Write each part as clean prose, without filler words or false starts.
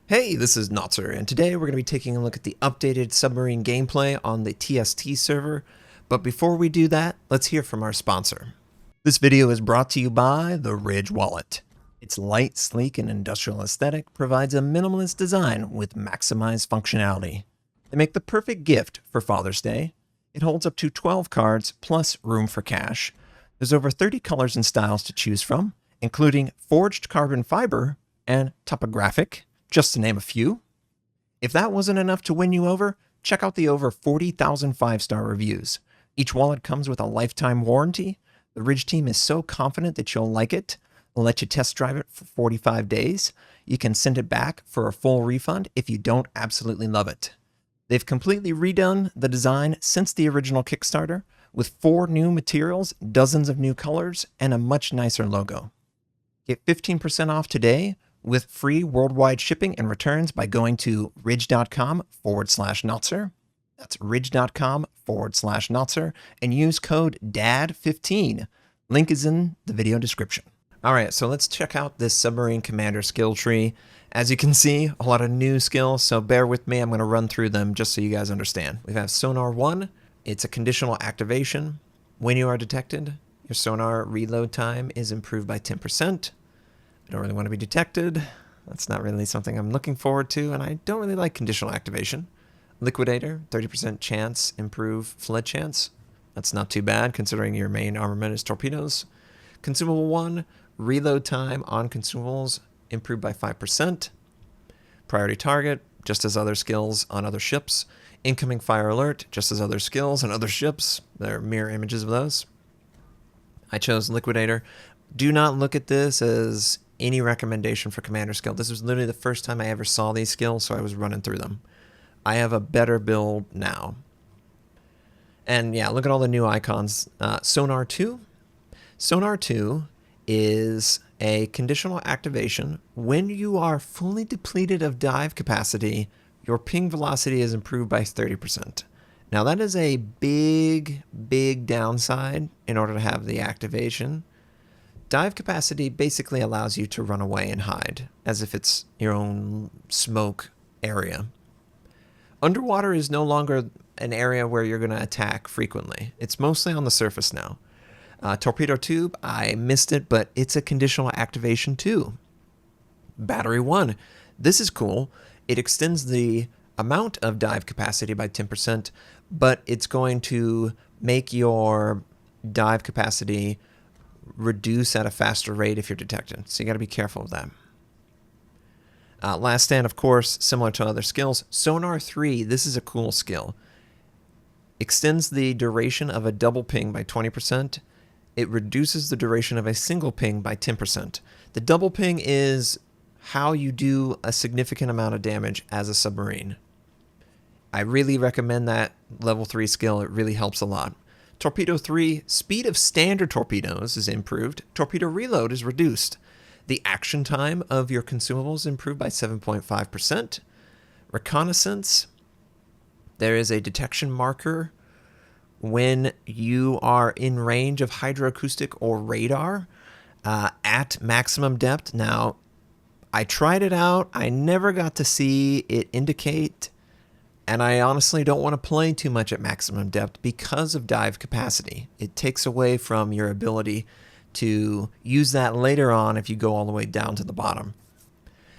Hey, this is Notser, and today we're going to be taking a look at the updated Submarine gameplay on the TST server. But before we do that, let's hear from our sponsor. This video is brought to you by the Ridge Wallet. Its light, sleek, and industrial aesthetic provides a minimalist design with maximized functionality. They make the perfect gift for Father's Day. It holds up to 12 cards plus room for cash. There's over 30 colors and styles to choose from, including forged carbon fiber and topographic, just to name a few. If that wasn't enough to win you over, check out the over 40,000 5-star reviews. Each wallet comes with a lifetime warranty. The Ridge team is so confident that you'll like it. They'll let you test drive it for 45 days. You can send it back for a full refund if you don't absolutely love it. They've completely redone the design since the original Kickstarter, with 4 new materials, dozens of new colors, and a much nicer logo. Get 15% off today with free worldwide shipping and returns by going to ridge.com/Notser. That's ridge.com/Notser and use code DAD15. Link is in the video description. All right, so let's check out this Submarine Commander skill tree. As you can see, a lot of new skills, so bear with me. I'm going to run through them just so you guys understand. We have Sonar 1. It's a conditional activation. When you are detected, your sonar reload time is improved by 10%. I don't really want to be detected. That's not really something I'm looking forward to, and I don't really like conditional activation. Liquidator, 30% chance, improve flood chance. That's not too bad considering your main armament is torpedoes. Consumable 1, reload time on consumables, improved by 5%. Priority target, just as other skills on other ships. Incoming fire alert, just as other skills on other ships. They're mirror images of those. I chose Liquidator. Do not look at this as any recommendation for commander skill. This was literally the first time I ever saw these skills, so I was running through them. I have a better build now. And yeah, look at all the new icons. Sonar 2. Sonar 2 is a conditional activation. When you are fully depleted of dive capacity, your ping velocity is improved by 30%. Now that is a big downside in order to have the activation. Dive capacity basically allows you to run away and hide, as if it's your own smoke area. Underwater is no longer an area where you're going to attack frequently. It's mostly on the surface now. Torpedo tube, I missed it, but it's a conditional activation too. Battery 1, this is cool. It extends the amount of dive capacity by 10%, but it's going to make your dive capacity reduce at a faster rate if you're detected. So you got to be careful of that. Last stand, of course, similar to other skills. Sonar 3, this is a cool skill. Extends the duration of a double ping by 20%. It reduces the duration of a single ping by 10%. The double ping is how you do a significant amount of damage as a submarine. I really recommend that level 3 skill. It really helps a lot. Torpedo 3, speed of standard torpedoes is improved. Torpedo reload is reduced. The action time of your consumables improved by 7.5%. Reconnaissance, there is a detection marker when you are in range of hydroacoustic or radar at maximum depth. Now, I tried it out. I never got to see it indicate, and I honestly don't want to play too much at maximum depth because of dive capacity. It takes away from your ability to use that later on if you go all the way down to the bottom.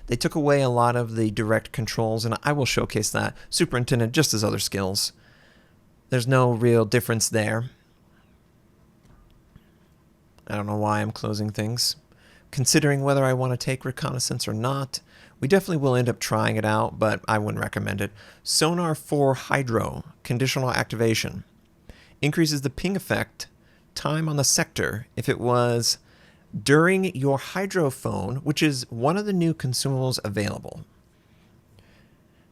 They took away a lot of the direct controls, and I will showcase that. Superintendent, just as other skills. There's no real difference there. I don't know why I'm closing things. Considering whether I want to take reconnaissance or not, we definitely will end up trying it out, but I wouldn't recommend it. Sonar 4 Hydro, conditional activation. Increases the ping effect time on the sector if it was during your hydrophone, which is one of the new consumables available.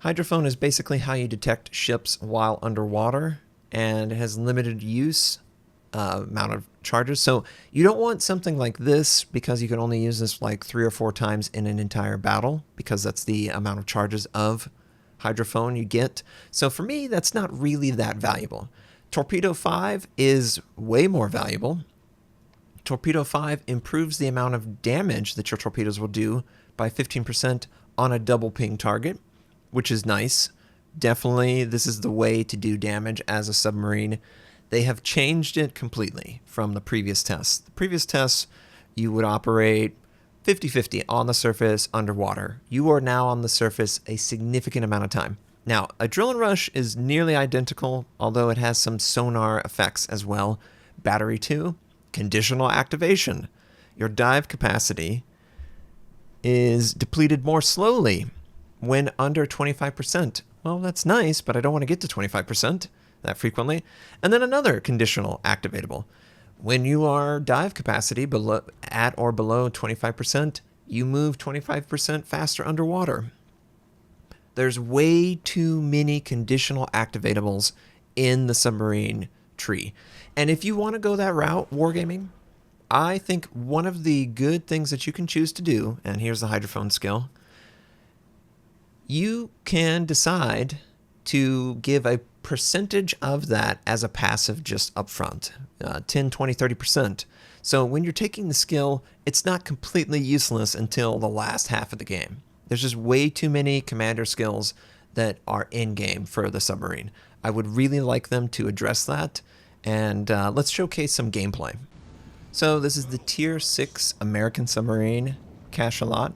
Hydrophone is basically how you detect ships while underwater, and it has limited use amount of charges. So you don't want something like this because you can only use this like 3 or 4 times in an entire battle, because that's the amount of charges of hydrophone you get. So for me, that's not really that valuable. Torpedo 5 is way more valuable. Torpedo 5 improves the amount of damage that your torpedoes will do by 15% on a double ping target, which is nice. Definitely, this is the way to do damage as a submarine. They have changed it completely from the previous tests. The previous tests, you would operate 50-50 on the surface, underwater. You are now on the surface a significant amount of time. Now, Adrenaline Rush is nearly identical, although it has some sonar effects as well. Battery 2, conditional activation. Your dive capacity is depleted more slowly when under 25%. Well, that's nice, but I don't want to get to 25% that frequently. And then another conditional activatable. When you are dive capacity at or below 25%, you move 25% faster underwater. There's way too many conditional activatables in the submarine tree. And if you want to go that route, wargaming, I think one of the good things that you can choose to do, and here's the hydrophone skill, you can decide to give a percentage of that as a passive just up front, 10, 20, 30%. So when you're taking the skill, it's not completely useless until the last half of the game. There's just way too many commander skills that are in-game for the submarine. I would really like them to address that, and let's showcase some gameplay. So this is the Tier 6 American submarine, Cachalot.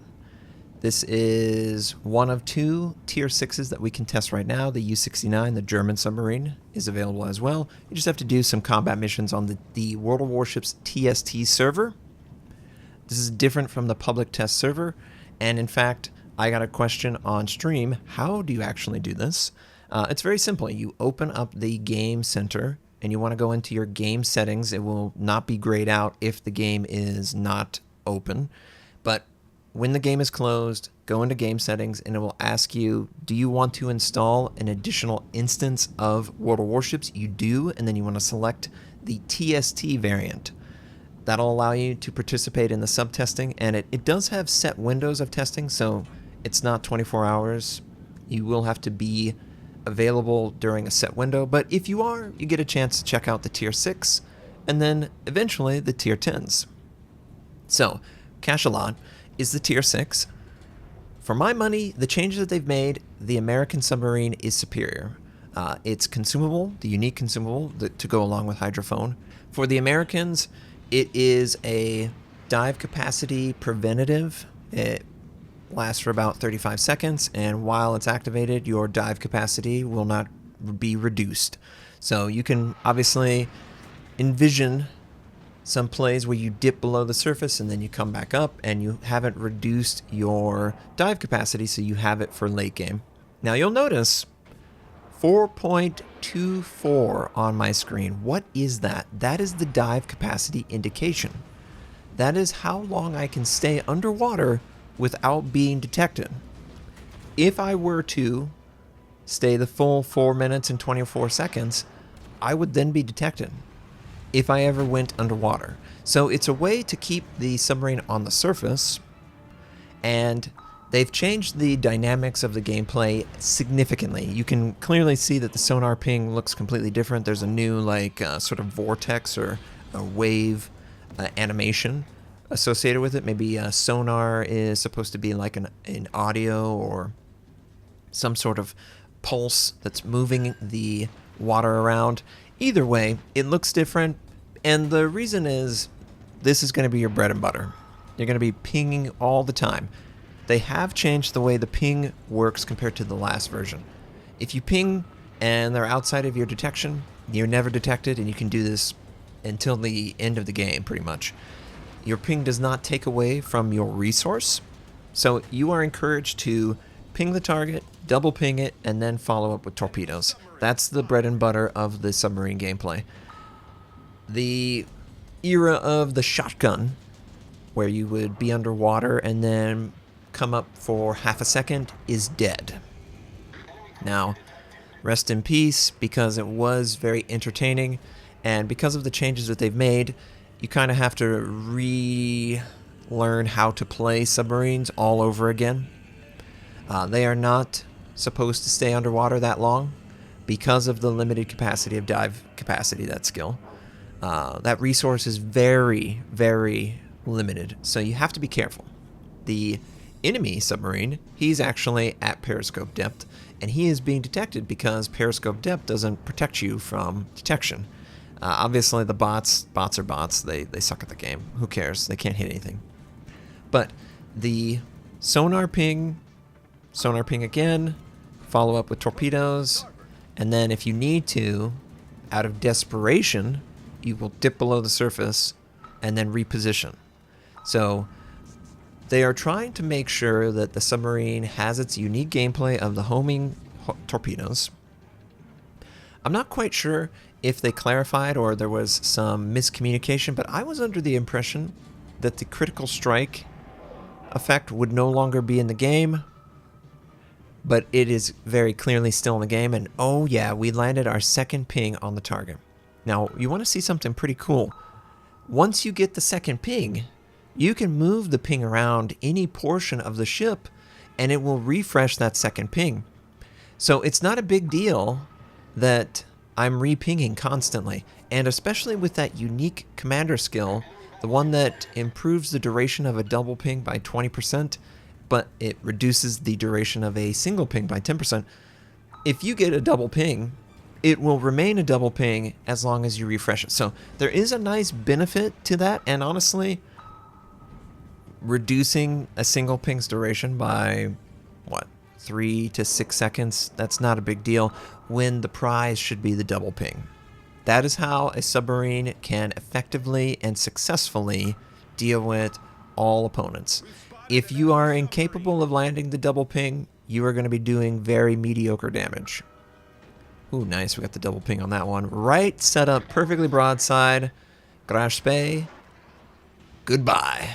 This is one of 2 Tier 6s that we can test right now. The U-69, the German submarine, is available as well. You just have to do some combat missions on the World of Warships TST server. This is different from the public test server, and in fact, I got a question on stream, how do you actually do this? It's very simple. You open up the game center, and you want to go into your game settings. It will not be grayed out if the game is not open, but when the game is closed, go into game settings and it will ask you, do you want to install an additional instance of World of Warships? You do, and then you want to select the TST variant. That'll allow you to participate in the sub-testing, and it does have set windows of testing, so it's not 24 hours. You will have to be available during a set window, but if you are, you get a chance to check out the Tier 6, and then eventually the Tier 10s. So, Cachalot is the Tier 6. For my money, the changes that they've made, the American submarine is superior. It's consumable, the unique consumable to go along with hydrophone. For the Americans, it is a dive capacity preventative. It lasts for about 35 seconds, and while it's activated, your dive capacity will not be reduced. So you can obviously envision some plays where you dip below the surface and then you come back up and you haven't reduced your dive capacity, so you have it for late game. Now you'll notice 4.24 on my screen. What is that? That is the dive capacity indication. That is how long I can stay underwater without being detected. If I were to stay the full 4 minutes and 24 seconds, I would then be detected if I ever went underwater. So it's a way to keep the submarine on the surface, and they've changed the dynamics of the gameplay significantly. You can clearly see that the sonar ping looks completely different. There's a new sort of vortex or a wave animation associated with it. Maybe sonar is supposed to be like an audio or some sort of pulse that's moving the water around. Either way, it looks different, and the reason is this is going to be your bread and butter. You're going to be pinging all the time. They have changed the way the ping works compared to the last version. If you ping and they're outside of your detection, you're never detected, and you can do this until the end of the game, pretty much. Your ping does not take away from your resource, so you are encouraged to ping the target, double ping it, and then follow up with torpedoes. That's the bread and butter of the submarine gameplay. The era of the shotgun, where you would be underwater and then come up for half a second, is dead. Now, rest in peace, because it was very entertaining, and because of the changes that they've made, you kind of have to relearn how to play submarines all over again. They are not supposed to stay underwater that long because of the limited capacity of dive capacity, that skill. That resource is very, very limited, so you have to be careful. The enemy submarine, he's actually at periscope depth, and he is being detected because periscope depth doesn't protect you from detection. Obviously, the bots are bots. They suck at the game. Who cares? They can't hit anything. But the sonar ping again, follow up with torpedoes, and then if you need to, out of desperation, you will dip below the surface and then reposition. So they are trying to make sure that the submarine has its unique gameplay of the homing torpedoes. I'm not quite sure if they clarified or there was some miscommunication, but I was under the impression that the critical strike effect would no longer be in the game, but it is very clearly still in the game. And oh yeah, we landed our second ping on the target. Now, you want to see something pretty cool. Once you get the second ping, you can move the ping around any portion of the ship and it will refresh that second ping. So it's not a big deal that I'm re-pinging constantly, and especially with that unique commander skill, the one that improves the duration of a double ping by 20%, but it reduces the duration of a single ping by 10%. If you get a double ping, it will remain a double ping as long as you refresh it. So there is a nice benefit to that, and honestly, reducing a single ping's duration by, 3 to 6 seconds, that's not a big deal when the prize should be the double ping. That is how a submarine can effectively and successfully deal with all opponents. If you are incapable of landing the double ping, you are going to be doing very mediocre damage. Ooh, nice, we got the double ping on that one. Right, set up perfectly broadside. Crash spay. Goodbye.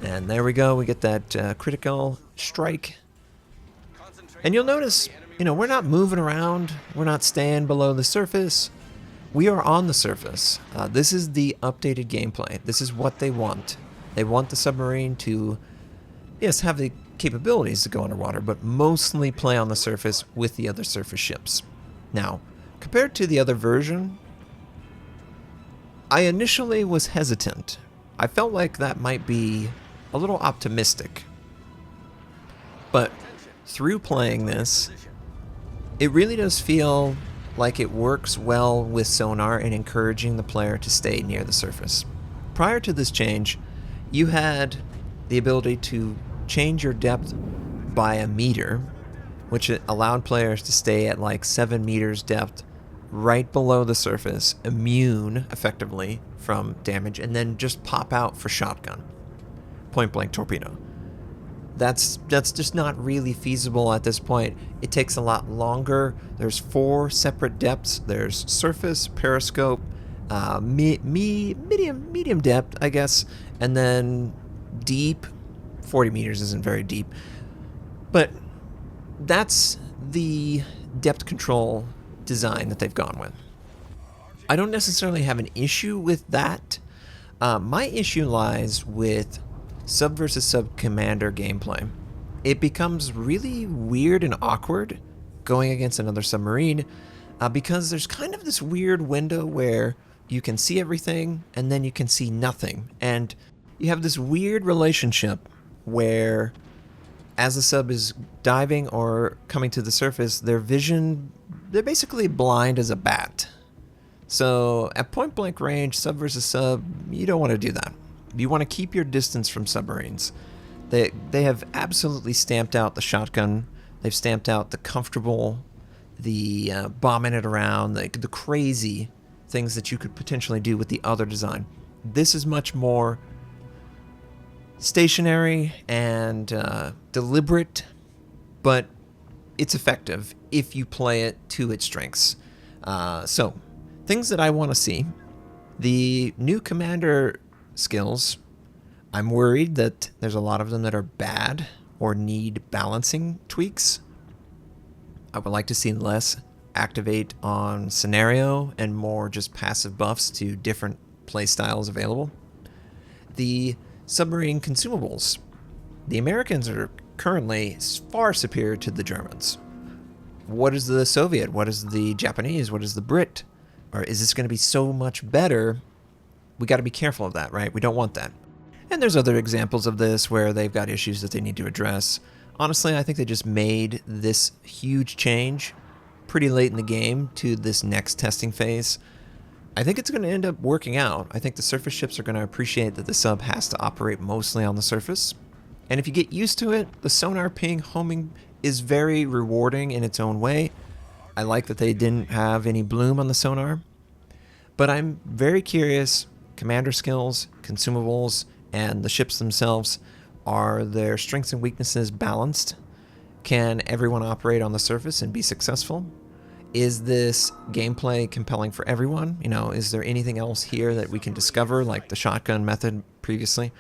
And there we go, we get that critical strike. And you'll notice, we're not moving around, we're not staying below the surface. We are on the surface. This is the updated gameplay. This is what they want. They want the submarine to, yes, have the capabilities to go underwater, but mostly play on the surface with the other surface ships. Now, compared to the other version, I initially was hesitant. I felt like that might be a little optimistic. But through playing this, it really does feel like it works well with sonar and encouraging the player to stay near the surface. Prior to this change, you had the ability to change your depth by a meter, which allowed players to stay at like 7 meters depth right below the surface, immune effectively from damage, and then just pop out for shotgun, point blank torpedo. That's just not really feasible at this point. It takes a lot longer. There's 4 separate depths. There's surface, periscope, medium depth, I guess, and then deep. 40 meters isn't very deep, but that's the depth control design that they've gone with. I don't necessarily have an issue with that. My issue lies with sub versus sub commander gameplay. It becomes really weird and awkward going against another submarine because there's kind of this weird window where you can see everything and then you can see nothing, and you have this weird relationship where as the sub is diving or coming to the surface, they're basically blind as a bat. So at point blank range, sub versus sub, you don't want to do that. You want to keep your distance from submarines. They have absolutely stamped out the shotgun. They've stamped out the comfortable, the bombing it around, the crazy things that you could potentially do with the other design. This is much more stationary and deliberate, but it's effective if you play it to its strengths. So, things that I want to see. The new commander skills, I'm worried that there's a lot of them that are bad or need balancing tweaks. I would like to see less activate on scenario and more just passive buffs to different play styles available. The submarine consumables. The Americans are currently far superior to the Germans. What is the Soviet? What is the Japanese? What is the Brit? Or is this going to be so much better? We got to be careful of that, right? We don't want that. And there's other examples of this where they've got issues that they need to address. Honestly, I think they just made this huge change pretty late in the game to this next testing phase. I think it's going to end up working out. I think the surface ships are going to appreciate that the sub has to operate mostly on the surface. And if you get used to it, the sonar ping homing is very rewarding in its own way. I like that they didn't have any bloom on the sonar. But I'm very curious, commander skills, consumables, and the ships themselves, are their strengths and weaknesses balanced? Can everyone operate on the surface and be successful? Is this gameplay compelling for everyone? You know, is there anything else here that we can discover, like the shotgun method previously?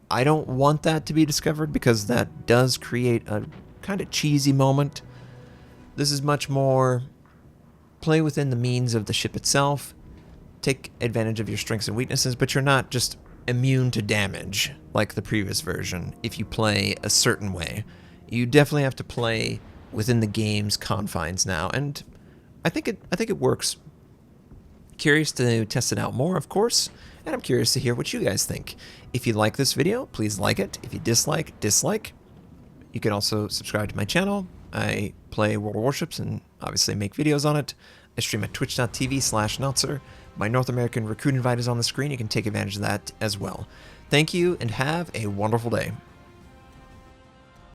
I don't want that to be discovered because that does create a kind of cheesy moment. This is much more play within the means of the ship itself, take advantage of your strengths and weaknesses, but you're not just immune to damage like the previous version if you play a certain way. You definitely have to play within the game's confines now, and I think it works. Curious to test it out more, of course, and I'm curious to hear what you guys think. If you like this video, please like it. If you dislike, dislike. You can also subscribe to my channel. I play World of Warships and obviously make videos on it. I stream at twitch.tv/Notser. My North American recruit invite is on the screen. You can take advantage of that as well. Thank you and have a wonderful day.